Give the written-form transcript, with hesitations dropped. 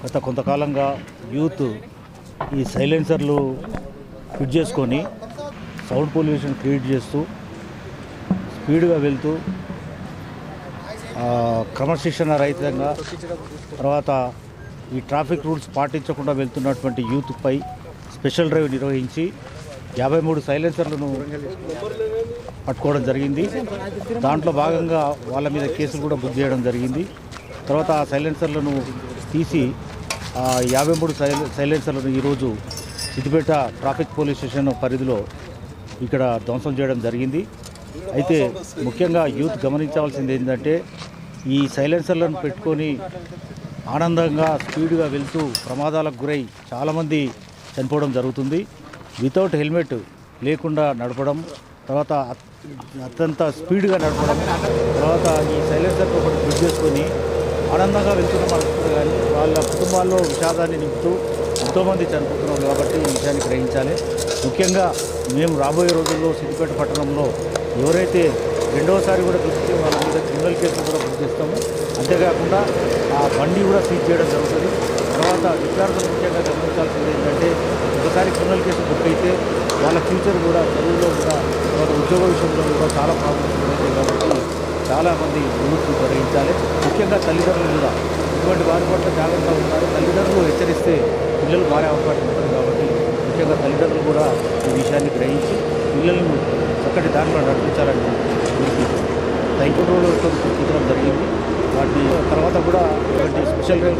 గత కొంతకాలంగా యూత్ ఈ సైలెన్సర్లు ఫిట్ చేసుకొని సౌండ్ పొల్యూషన్ క్రియేట్ చేస్తూ స్పీడ్గా వెళ్తూ క్రమశిక్షణ రహితంగా తర్వాత ఈ ట్రాఫిక్ రూల్స్ పాటించకుండా వెళ్తున్నటువంటి యూత్పై స్పెషల్ డ్రైవ్ నిర్వహించి 53 సైలెన్సర్లను పట్టుకోవడం జరిగింది. దాంట్లో భాగంగా వాళ్ళ మీద కేసులు కూడా బుక్ చేయడం జరిగింది. తర్వాత ఆ సైలెన్సర్లను తీసి 53 సైలెన్సర్లను ఈరోజు సిద్దిపేట ట్రాఫిక్ పోలీస్ స్టేషన్ పరిధిలో ఇక్కడ ధ్వంసం చేయడం జరిగింది. అయితే ముఖ్యంగా యూత్ గమనించవలసింది ఏంటంటే ఈ సైలెన్సర్లను పెట్టుకొని ఆనందంగా స్పీడ్గా వెళ్తూ ప్రమాదాలకు గురై చాలామంది చనిపోవడం జరుగుతుంది. వితౌట్ హెల్మెట్ లేకుండా నడపడం, తర్వాత అత్యంత స్పీడ్గా నడపడం, తర్వాత ఈ సైలెన్సర్ ఒకటి ఫిట్ చేసుకొని ఆనందంగా వెళ్తున్నాం అనుకుంటున్నారు. కానీ వాళ్ళ కుటుంబాల్లో విషాదాన్ని నింపుతూ ఎంతోమంది చనిపోతున్నారు. కాబట్టి ఈ విషయాన్ని గ్రహించాలి. ముఖ్యంగా మేము రాబోయే రోజుల్లో సిద్దిపేట పట్టణంలో ఎవరైతే రెండవసారి కూడా దొరికితే వాళ్ళ మీద క్రిమినల్ కేసులు కూడా బుక్ చేస్తాము. అంతేకాకుండా ఆ బండి కూడా సీజ్ చేయడం జరుగుతుంది. తర్వాత విద్యార్థులు ముఖ్యంగా గమనించాల్సింది ఏంటంటే ఒకసారి క్రిమినల్ కేసు బుక్ అయితే వాళ్ళ ఫ్యూచర్ కూడా చదువులో కూడా తర్వాత ఉద్యోగ విషయంలో కూడా చాలా ప్రాబ్లమ్స్ ఉంటాయి. కాబట్టి చాలామంది యూత్ గ్రహించాలి. ముఖ్యంగా తల్లిదండ్రులు కూడా ఇటువంటి వారి పట్ల జాగ్రత్తగా ఉండాలి. తల్లిదండ్రులు హెచ్చరిస్తే పిల్లలు మారే అవకాశం ఉంటుంది. కాబట్టి ముఖ్యంగా తల్లిదండ్రులు కూడా ఈ విషయాన్ని గ్రహించి పిల్లలను చక్కటి దాంట్లో నడిపించాలని థ్యాంక్ యూ చూపించడం జరిగింది. వాటి తర్వాత కూడా ఇటువంటి స్పెషల్ డ్రైవ్